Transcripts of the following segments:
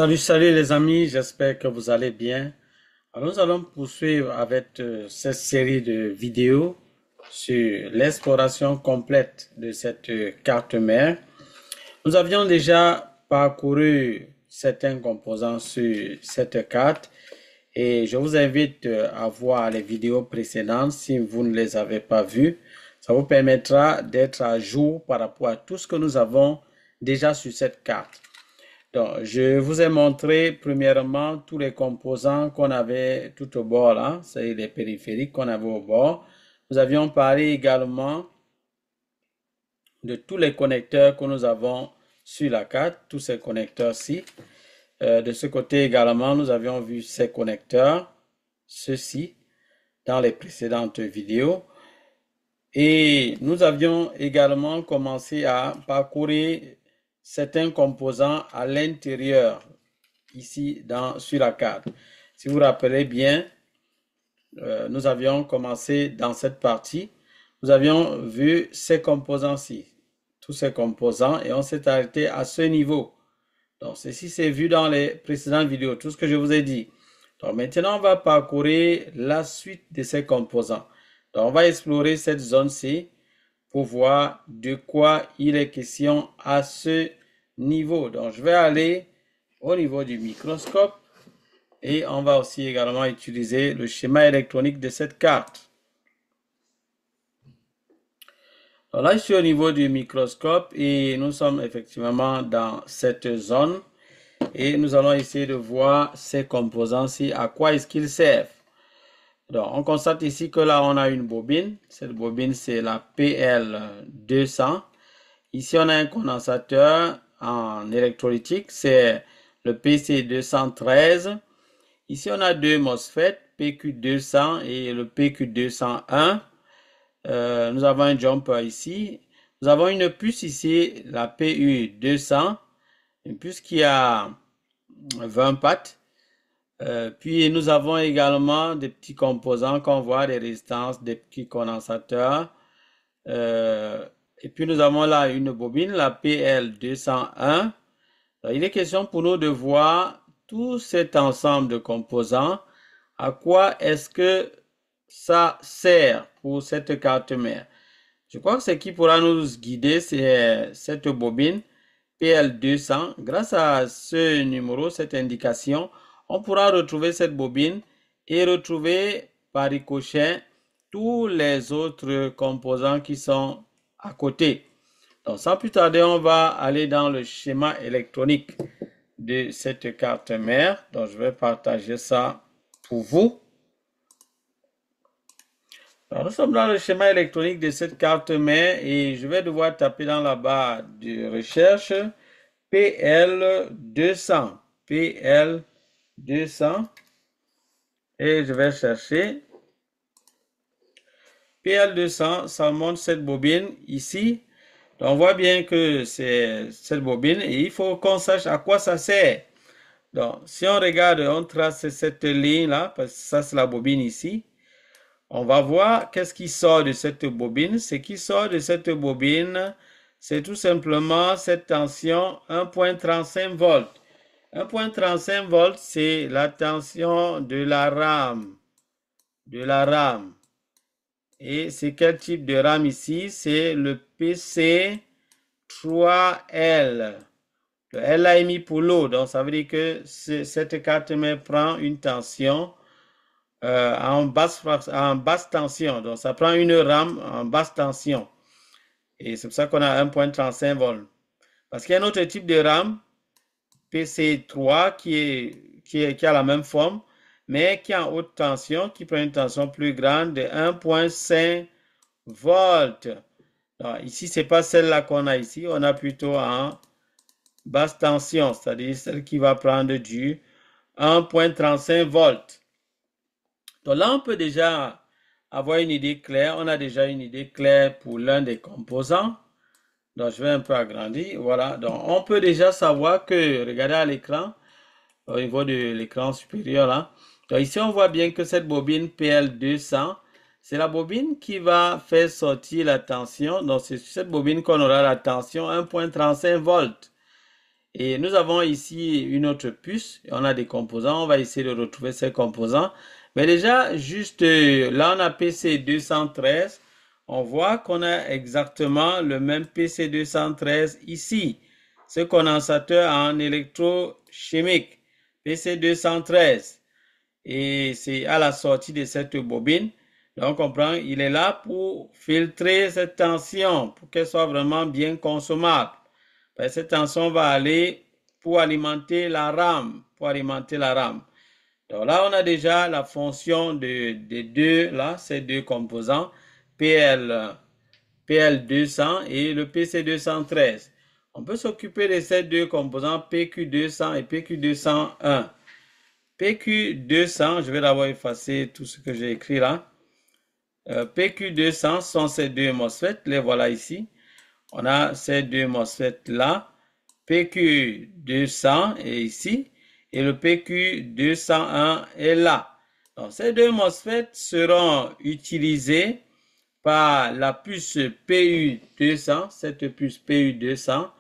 Salut, salut les amis, j'espère que vous allez bien. Alors, nous allons poursuivre avec cette série de vidéos sur l'exploration complète de cette carte mère. Nous avions déjà parcouru certains composants sur cette carte et je vous invite à voir les vidéos précédentes si vous ne les avez pas vues. Ça vous permettra d'être à jour par rapport à tout ce que nous avons déjà sur cette carte. Donc, je vous ai montré premièrement tous les composants qu'on avait tout au bord là, c'est les périphériques qu'on avait au bord. Nous avions parlé également de tous les connecteurs que nous avons sur la carte, tous ces connecteurs-ci. De ce côté également, nous avions vu ces connecteurs, ceux-ci, dans les précédentes vidéos. Et nous avions également commencé à parcourir certains composants à l'intérieur, ici sur la carte. Si vous vous rappelez bien, nous avions commencé dans cette partie, nous avions vu ces composants-ci, tous ces composants, et on s'est arrêté à ce niveau. Donc, ceci c'est vu dans les précédentes vidéos, tout ce que je vous ai dit. Donc, maintenant, on va parcourir la suite de ces composants. Donc, on va explorer cette zone-ci pour voir de quoi il est question à ce niveau. Donc, je vais aller au niveau du microscope et on va aussi également utiliser le schéma électronique de cette carte. Donc là, je suis au niveau du microscope et nous sommes effectivement dans cette zone et nous allons essayer de voir ces composants-ci, à quoi est-ce qu'ils servent. Donc, on constate ici que là, on a une bobine. Cette bobine, c'est la PL200. Ici, on a un condensateur en électrolytique, c'est le PC213. Ici, on a deux MOSFET, PQ200 et le PQ201. Nous avons un jumper ici. Nous avons une puce ici, la PU200, une puce qui a 20 pattes. Puis nous avons également des petits composants qu'on voit, des résistances, des petits condensateurs. Et puis nous avons là une bobine, la PL201. Alors, il est question pour nous de voir tout cet ensemble de composants. À quoi est-ce que ça sert pour cette carte mère? Je crois que ce qui pourra nous guider, c'est cette bobine PL200. Grâce à ce numéro, cette indication, on pourra retrouver cette bobine et retrouver par ricochet tous les autres composants qui sont à côté. Donc, sans plus tarder, on va aller dans le schéma électronique de cette carte mère. Donc, je vais partager ça pour vous. Alors, nous sommes dans le schéma électronique de cette carte mère et je vais devoir taper dans la barre de recherche PL200. PL200. Et je vais chercher PL200. Ça montre cette bobine ici. Donc, on voit bien que c'est cette bobine et il faut qu'on sache à quoi ça sert. Donc, si on regarde, on trace cette ligne-là, parce que ça, c'est la bobine ici. On va voir qu'est-ce qui sort de cette bobine. Ce qui sort de cette bobine, c'est tout simplement cette tension 1.35 volts. 1.35 volts, c'est la tension de la rame. Et c'est quel type de rame ici? C'est le PC3L. Le L a mis pour l'eau, donc ça veut dire que cette carte mère prend une tension en basse tension. Donc ça prend une rame en basse tension. Et c'est pour ça qu'on a 1.35 volts. Parce qu'il y a un autre type de rame, PC3, qui a la même forme, mais qui est en haute tension, qui prend une tension plus grande de 1.5 volts. Donc, ici, ce n'est pas celle-là qu'on a ici. On a plutôt en basse tension, c'est-à-dire celle qui va prendre du 1.35 volts. Donc là, on peut déjà avoir une idée claire. On a déjà une idée claire pour l'un des composants. Donc, je vais un peu agrandir. Voilà. Donc, on peut déjà savoir que, regardez à l'écran, au niveau de l'écran supérieur là. Donc, ici, on voit bien que cette bobine PL200, c'est la bobine qui va faire sortir la tension. Donc, c'est sur cette bobine qu'on aura la tension 1.35 volts. Et nous avons ici une autre puce. On a des composants. On va essayer de retrouver ces composants. Mais déjà, juste là, on a PC213. On voit qu'on a exactement le même PC213 ici. Ce condensateur en électrochimique. PC213. Et c'est à la sortie de cette bobine. Donc, on comprend, il est là pour filtrer cette tension, pour qu'elle soit vraiment bien consommable. Cette tension va aller pour alimenter la RAM, Donc là, on a déjà la fonction des deux, là, ces deux composants, PL200 et le PC213. On peut s'occuper de ces deux composants, PQ200 et PQ201. PQ200, je vais d'abord effacer tout ce que j'ai écrit là. PQ200 sont ces deux MOSFET, les voilà ici. On a ces deux MOSFET là. PQ200 est ici et le PQ201 est là. Donc, ces deux MOSFET seront utilisés par la puce PU200. Cette puce PU200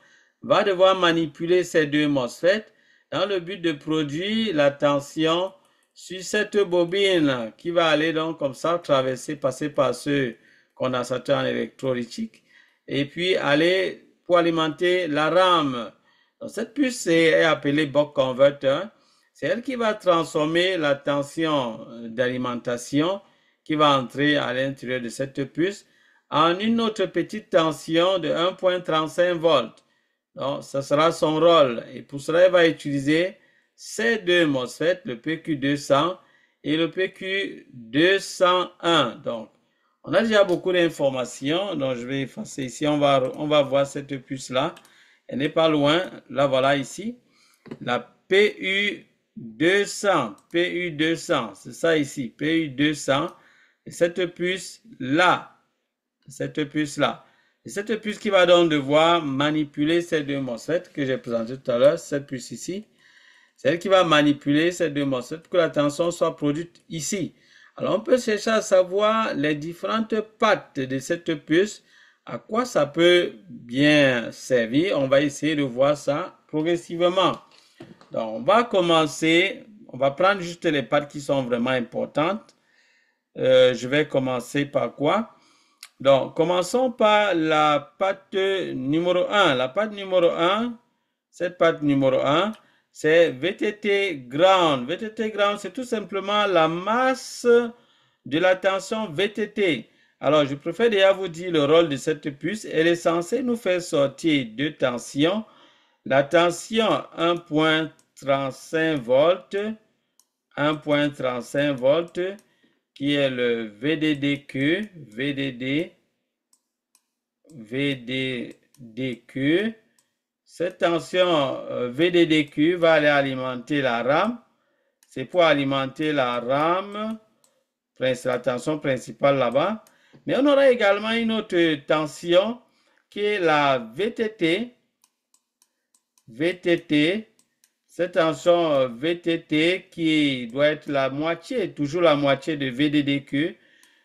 va devoir manipuler ces deux MOSFET dans le but de produire la tension sur cette bobine qui va aller donc comme ça, passer par ce condensateur en électrolytique et puis aller pour alimenter la RAM. Donc, cette puce est appelée buck converter. C'est elle qui va transformer la tension d'alimentation qui va entrer à l'intérieur de cette puce en une autre petite tension de 1.35 volts. Donc, ça sera son rôle. Et pour cela, il va utiliser ces deux MOSFET, le PQ200 et le PQ201. Donc, on a déjà beaucoup d'informations. Donc, je vais effacer ici. On va voir cette puce-là. Elle n'est pas loin. Là, voilà ici. La PU200. PU200. C'est ça ici. PU200. Et cette puce-là. Cette puce-là. Et cette puce qui va donc devoir manipuler ces deux MOSFET que j'ai présenté tout à l'heure, cette puce ici, c'est elle qui va manipuler ces deux MOSFET pour que la tension soit produite ici. Alors, on peut chercher à savoir les différentes pattes de cette puce, à quoi ça peut bien servir. On va essayer de voir ça progressivement. Donc, on va commencer, on va prendre juste les pattes qui sont vraiment importantes. Je vais commencer par quoi? Donc, commençons par la patte numéro 1. La patte numéro 1, cette patte numéro 1, c'est VTT ground. VTT ground, c'est tout simplement la masse de la tension VTT. Alors, je préfère déjà vous dire le rôle de cette puce. Elle est censée nous faire sortir deux tensions. La tension 1.35 volts, 1.35 volts, qui est le VDDQ, VDDQ. Cette tension VDDQ va aller alimenter la RAM. C'est pour alimenter la RAM, la tension principale là-bas. Mais on aura également une autre tension qui est la VTT. Cette tension VTT qui doit être la moitié, toujours la moitié de VDDQ.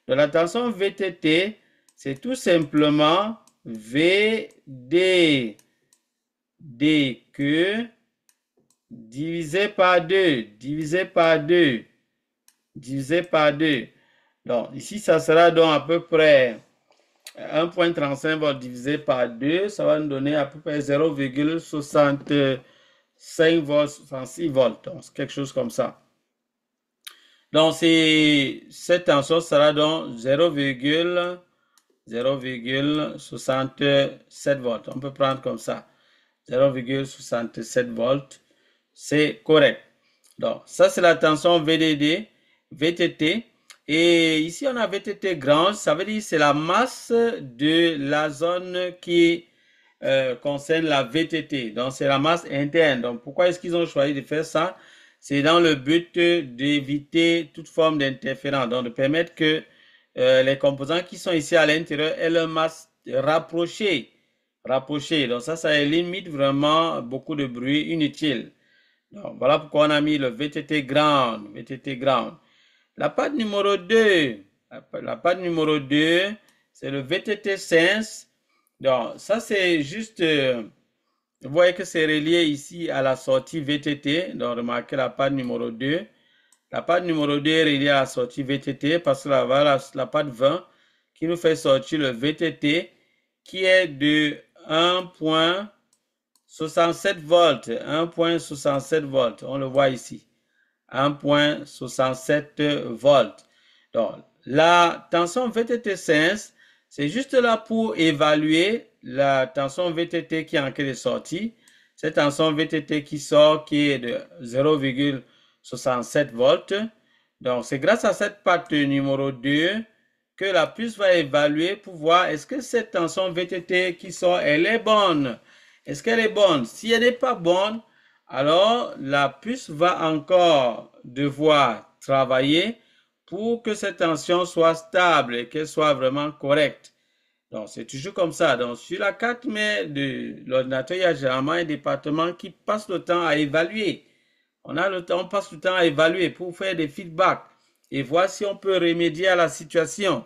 Donc la tension VTT, c'est tout simplement VDDQ divisé par 2, Donc ici, ça sera donc à peu près 1.35 volts divisé par 2, ça va nous donner à peu près 0,65 volts, 66 volts, donc quelque chose comme ça. Donc, cette tension sera donc 0,67 volts. On peut prendre comme ça. 0,67 volts. C'est correct. Donc, ça, c'est la tension VTT. Et ici, on a VTT grand. Ça veut dire que c'est la masse de la zone qui concerne la VTT. Donc, c'est la masse interne. Donc, pourquoi est-ce qu'ils ont choisi de faire ça? C'est dans le but d'éviter toute forme d'interférence. Donc, de permettre que les composants qui sont ici à l'intérieur aient leur masse rapprochée. Donc, ça limite vraiment beaucoup de bruit inutile. Donc, voilà pourquoi on a mis le VTT ground. La patte numéro 2, c'est le VTT sense. Donc, ça, c'est juste Vous voyez que c'est relié ici à la sortie VTT. Donc, remarquez la patte numéro 2. La patte numéro 2 est reliée à la sortie VTT parce que la patte 20 qui nous fait sortir le VTT qui est de 1.67 volts. 1.67 volts. On le voit ici. 1.67 volts. Donc, la tension VTT-16, c'est juste là pour évaluer la tension VTT qui est en cas de sortie. Cette tension VTT qui sort, qui est de 0,67 volts. Donc, c'est grâce à cette patte numéro 2 que la puce va évaluer pour voir est-ce que cette tension VTT qui sort, elle est bonne. Est-ce qu'elle est bonne? Si elle n'est pas bonne, alors la puce va encore devoir travailler pour que cette tension soit stable et qu'elle soit vraiment correcte. Donc, c'est toujours comme ça. Donc, sur la carte mère de l'ordinateur, il y a généralement un département qui passe le temps à évaluer. On passe le temps à évaluer pour faire des feedbacks et voir si on peut remédier à la situation.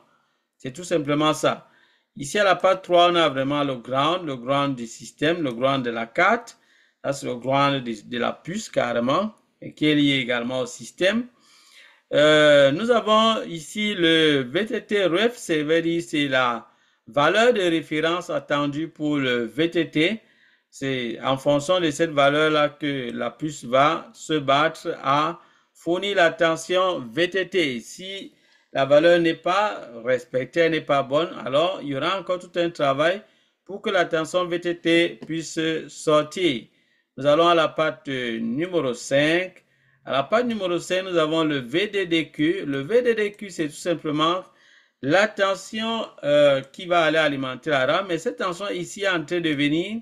C'est tout simplement ça. Ici, à la part 3, on a vraiment le ground du système, le ground de la carte. Ça, c'est le ground de la puce carrément, et qui est lié également au système. Nous avons ici le VTT ref, c'est la valeur de référence attendue pour le VTT. C'est en fonction de cette valeur-là que la puce va se battre à fournir la tension VTT. Si la valeur n'est pas respectée, n'est pas bonne, alors il y aura encore tout un travail pour que la tension VTT puisse sortir. Nous allons à la patte numéro 5. À la patte numéro 5, nous avons le VDDQ. Le VDDQ, c'est tout simplement la tension qui va aller alimenter la RAM. Mais cette tension ici est en train de venir,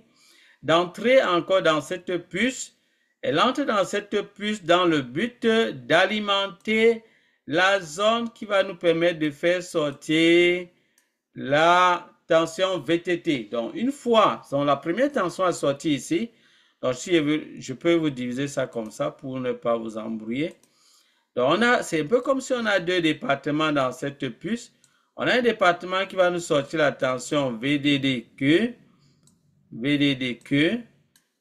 d'entrer encore dans cette puce. Elle entre dans cette puce dans le but d'alimenter la zone qui va nous permettre de faire sortir la tension VTT. Donc, une fois, la première tension a sorti ici. Donc, si je peux vous diviser ça comme ça pour ne pas vous embrouiller. Donc, c'est un peu comme si on a deux départements dans cette puce. On a un département qui va nous sortir la tension VDDQ. VDDQ,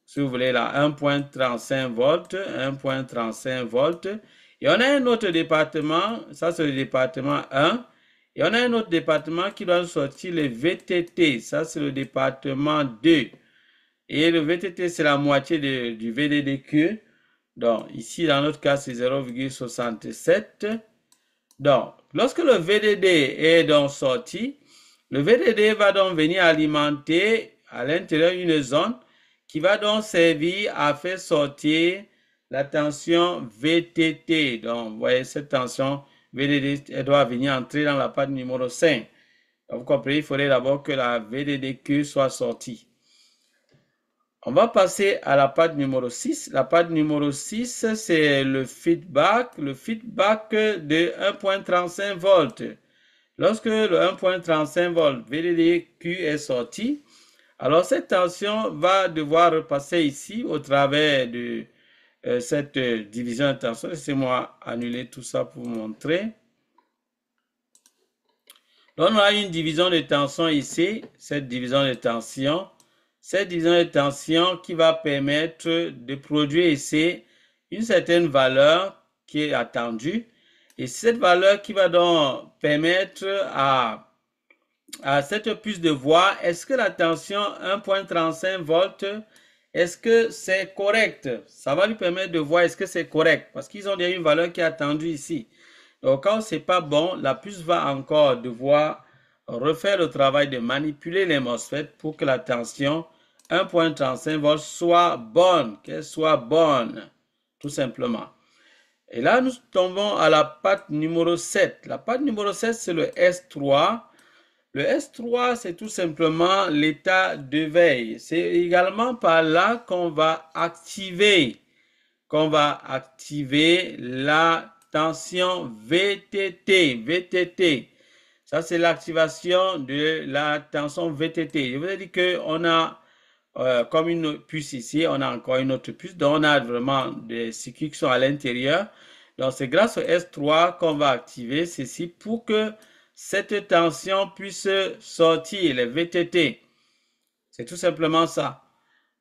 si vous voulez, là, 1.35 volts, 1.35 volts. Et on a un autre département, ça c'est le département 1. Et on a un autre département qui doit nous sortir le VTT, ça c'est le département 2. Et le VTT, c'est la moitié du VDDQ. Donc, ici, dans notre cas, c'est 0,67. Donc, lorsque le VDD est donc sorti, le VDD va donc venir alimenter à l'intérieur une zone qui va donc servir à faire sortir la tension VTT. Donc, vous voyez, cette tension VDD, elle doit venir entrer dans la patte numéro 5. Donc, vous comprenez, il faudrait d'abord que la VDDQ soit sortie. On va passer à la patte numéro 6. La patte numéro 6, c'est le feedback de 1.35 volts. Lorsque le 1.35 volts VDDQ est sorti, alors cette tension va devoir repasser ici au travers de cette division de tension. Laissez-moi annuler tout ça pour vous montrer. Donc, on a une division de tension ici, cette division de tension. Cette division de tension qui va permettre de produire ici une certaine valeur qui est attendue. Et cette valeur qui va donc permettre à cette puce de voir est-ce que la tension 1.35 volts, est-ce que c'est correct? Ça va lui permettre de voir est-ce que c'est correct parce qu'ils ont déjà une valeur qui est attendue ici. Donc quand c'est pas bon, la puce va encore devoir refaire le travail de manipuler les MOSFET pour que la tension 1.35 volts soit bonne, qu'elle soit bonne, tout simplement. Et là, nous tombons à la patte numéro 7. La patte numéro 7, c'est le S3. Le S3, c'est tout simplement l'état de veille. C'est également par là qu'on va activer la tension VTT. VTT. Ça, c'est l'activation de la tension VTT. Je vous ai dit qu'on a comme une puce ici, on a encore une autre puce. Donc, on a vraiment des circuits qui sont à l'intérieur. Donc, c'est grâce au S3 qu'on va activer ceci pour que cette tension puisse sortir, les VTT. C'est tout simplement ça.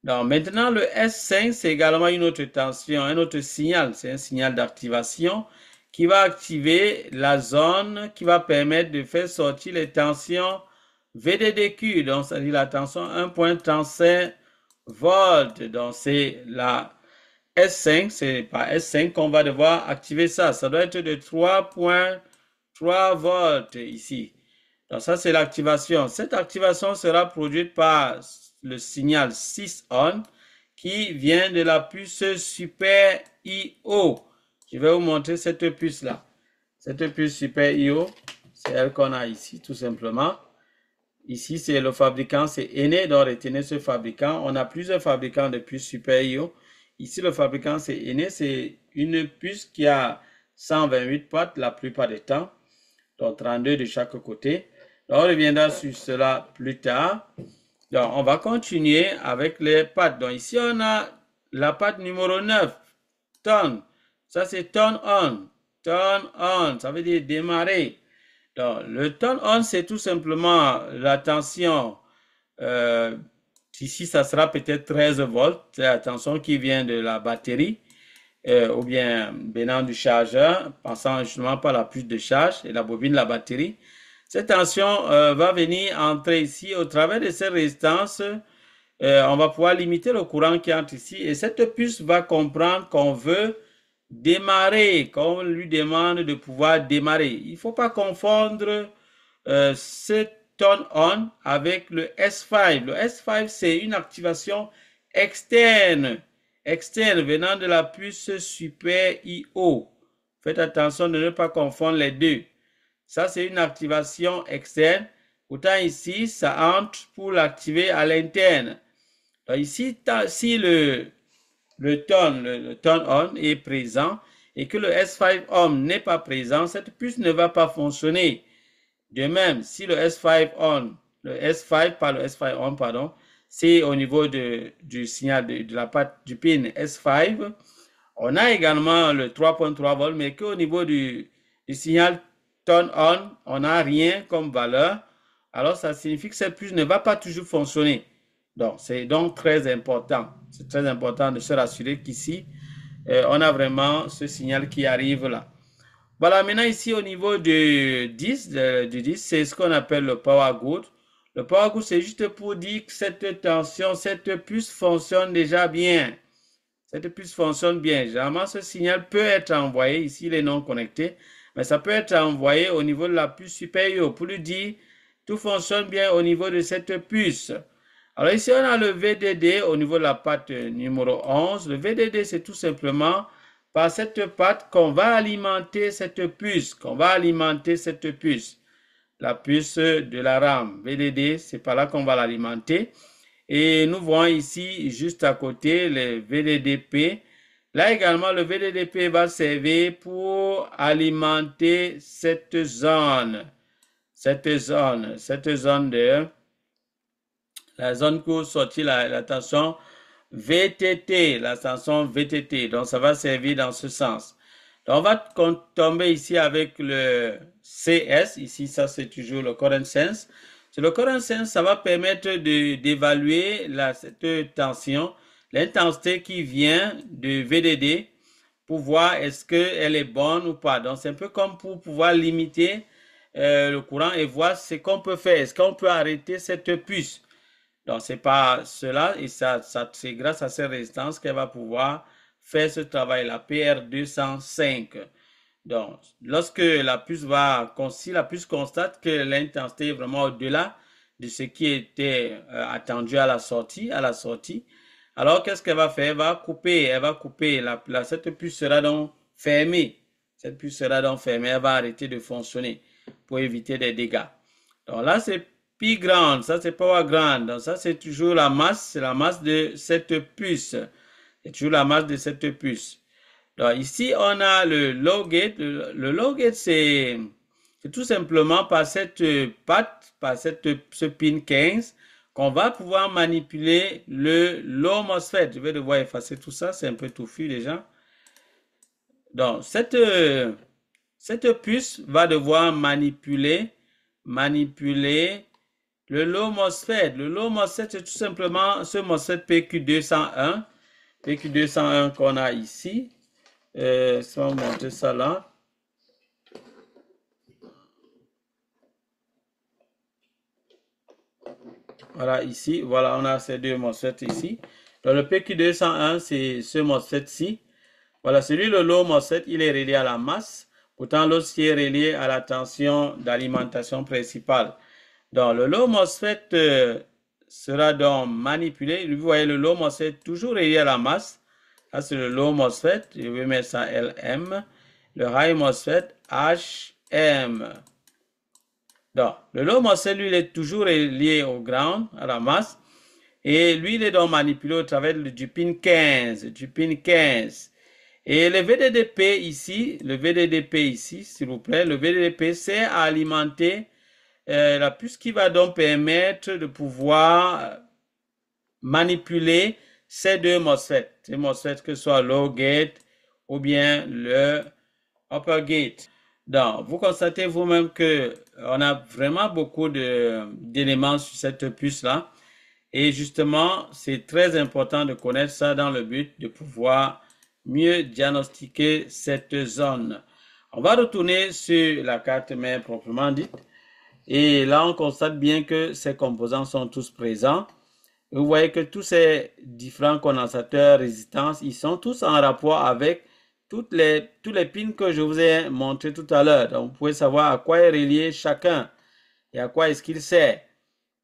Donc, maintenant, le S5, c'est également une autre tension, un autre signal. C'est un signal d'activation qui va activer la zone qui va permettre de faire sortir les tensions VDDQ. Donc, c'est-à-dire la tension 1.35 volts. Donc, c'est la S5, c'est par S5 qu'on va devoir activer ça. Ça doit être de 3.3 volts ici. Donc ça, c'est l'activation. Cette activation sera produite par le signal 6 on qui vient de la puce Super IO. Je vais vous montrer cette puce-là. Cette puce Super IO, c'est elle qu'on a ici, tout simplement. Ici, c'est le fabricant, c'est Ene, donc retenez ce fabricant. On a plusieurs fabricants de puces Super IO. Ici, le fabricant, c'est Ene. C'est une puce qui a 128 pattes la plupart du temps, donc 32 de chaque côté. Donc, on reviendra sur cela plus tard. Donc, on va continuer avec les pattes. Donc, ici, on a la patte numéro 9, turn. Ça, c'est turn on. Turn on, ça veut dire démarrer. Donc, le turn on, c'est tout simplement la tension. Ici, ça sera peut-être 13 volts. C'est la tension qui vient de la batterie ou bien venant du chargeur, passant justement par la puce de charge et la bobine de la batterie. Cette tension va venir entrer ici au travers de ces résistances. On va pouvoir limiter le courant qui entre ici et cette puce va comprendre qu'on veut démarrer, qu'on lui demande de pouvoir démarrer. Il ne faut pas confondre ce turn on avec le S5. Le S5, c'est une activation externe venant de la puce Super IO. Faites attention de ne pas confondre les deux. Ça, c'est une activation externe. Autant ici, ça entre pour l'activer à l'interne. Ici, si le turn on est présent et que le S5 on n'est pas présent, cette puce ne va pas fonctionner. De même, si le S5 on, le S5 par le S5 on, pardon, c'est au niveau du signal de la patte du pin S5, on a également le 3.3 volts, mais qu'au niveau du signal turn on, on n'a rien comme valeur. Alors, ça signifie que cette puce ne va pas toujours fonctionner. Donc, c'est donc très important. C'est très important de se rassurer qu'ici, on a vraiment ce signal qui arrive là. Voilà, maintenant ici au niveau du 10, c'est ce qu'on appelle le power good. Le power good, c'est juste pour dire que cette tension, cette puce fonctionne déjà bien. Cette puce fonctionne bien. Généralement, ce signal peut être envoyé, ici il est non connecté, mais ça peut être envoyé au niveau de la puce supérieure pour lui dire tout fonctionne bien au niveau de cette puce. Alors ici, on a le VDD au niveau de la patte numéro 11. Le VDD, c'est tout simplement par cette patte qu'on va alimenter cette puce, la puce de la RAM. VDD, c'est par là qu'on va l'alimenter. Et nous voyons ici, juste à côté, le VDDP. Là également, le VDDP va servir pour alimenter cette zone de la zone où sortit la tension VTT, la tension VTT. Donc, ça va servir dans ce sens. Donc, on va tomber ici avec le CS. Ici, ça, c'est toujours le current sense. Sur le current sense, ça va permettre d'évaluer cette tension, l'intensité qui vient de VDD pour voir est-ce qu'elle est bonne ou pas. Donc, c'est un peu comme pour pouvoir limiter le courant et voir ce qu'on peut faire. Est-ce qu'on peut arrêter cette puce? Donc, c'est pas cela et c'est grâce à ces résistances qu'elle va pouvoir faire ce travail, la PR205. Donc, lorsque si la puce constate que l'intensité est vraiment au-delà de ce qui était attendu à la sortie, alors qu'est-ce qu'elle va faire? Elle va couper, cette puce sera donc fermée. Elle va arrêter de fonctionner pour éviter des dégâts. Donc là, c'est pi grande, ça c'est power grande. Donc ça, c'est toujours la masse, c'est la masse de cette puce. C'est toujours la masse de cette puce. Donc ici, on a le low gate. Le low gate, c'est tout simplement par cette patte, ce pin 15, qu'on va pouvoir manipuler le low MOSFET. Je vais devoir effacer tout ça, c'est un peu touffu déjà. Donc, cette puce va devoir manipuler Le low MOSFET. Le low MOSFET, c'est tout simplement ce MOSFET PQ201. PQ201 qu'on a ici. Si on va montrer ça là. Voilà, ici. Voilà, on a ces deux MOSFET ici. Donc, le PQ201, c'est ce MOSFET-ci. Voilà, celui le low MOSFET, il est relié à la masse. Pourtant, l'autre est relié à la tension d'alimentation principale. Donc, le low MOSFET sera donc manipulé. Vous voyez, le low MOSFET toujours relié à la masse. Ça, c'est le low MOSFET. Je vais mettre ça LM. Le high MOSFET HM. Donc, le low MOSFET, lui, il est toujours relié au ground, à la masse. Et lui, il est donc manipulé au travers du pin 15. Du pin 15. Et le VDDP ici, s'il vous plaît, le VDDP sert à alimenter la puce qui va donc permettre de pouvoir manipuler ces deux MOSFET. Ces MOSFET que ce soit low gate ou bien le upper gate. Donc, vous constatez vous-même que on a vraiment beaucoup d'éléments sur cette puce-là. Et justement, c'est très important de connaître ça dans le but de pouvoir mieux diagnostiquer cette zone. On va retourner sur la carte mère proprement dite. Et là, on constate bien que ces composants sont tous présents. Vous voyez que tous ces différents condensateurs résistance, ils sont tous en rapport avec tous les pins que je vous ai montré tout à l'heure. Donc, vous pouvez savoir à quoi est relié chacun et à quoi est-ce qu'il sert.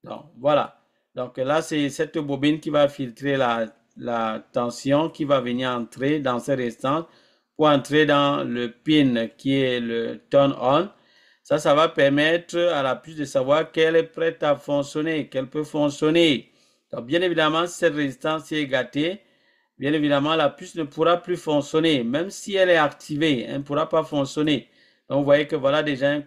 Donc, voilà. Donc là, c'est cette bobine qui va filtrer la tension qui va venir entrer dans ces résistances pour entrer dans le pin qui est le turn on. Ça va permettre à la puce de savoir qu'elle est prête à fonctionner, qu'elle peut fonctionner. Donc, bien évidemment, si cette résistance est gâtée, bien évidemment, la puce ne pourra plus fonctionner. Même si elle est activée, elle ne pourra pas fonctionner. Donc, vous voyez que voilà déjà un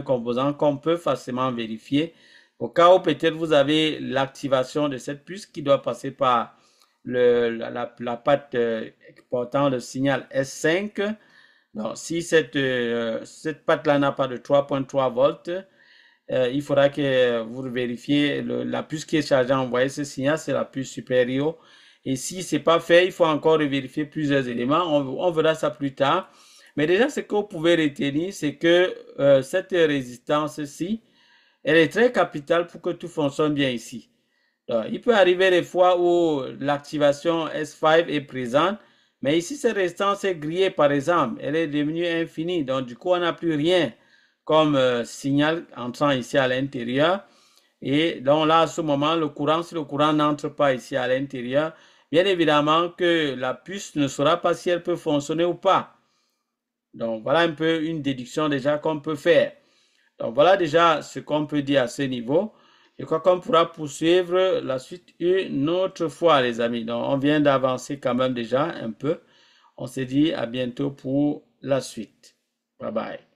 composant qu'on peut facilement vérifier. Au cas où peut-être vous avez l'activation de cette puce qui doit passer par la patte portant le signal S5. Donc, si cette patte-là n'a pas de 3.3 volts, il faudra que vous vérifiez la puce qui est chargée à envoyer ce signal, c'est la puce supérieure. Et si ce n'est pas fait, il faut encore vérifier plusieurs éléments. On verra ça plus tard. Mais déjà, ce que vous pouvez retenir, c'est que cette résistance-ci, elle est très capitale pour que tout fonctionne bien ici. Donc, il peut arriver des fois où l'activation S5 est présente, mais ici, cette résistance est grillée, par exemple. Elle est devenue infinie. Donc, du coup, on n'a plus rien comme signal entrant ici à l'intérieur. Et donc là, à ce moment, si le courant n'entre pas ici à l'intérieur, bien évidemment que la puce ne saura pas si elle peut fonctionner ou pas. Donc, voilà un peu une déduction déjà qu'on peut faire. Donc, voilà déjà ce qu'on peut dire à ce niveau. Je crois qu'on pourra poursuivre la suite une autre fois, les amis. Donc, on vient d'avancer quand même déjà un peu. On se dit à bientôt pour la suite. Bye bye.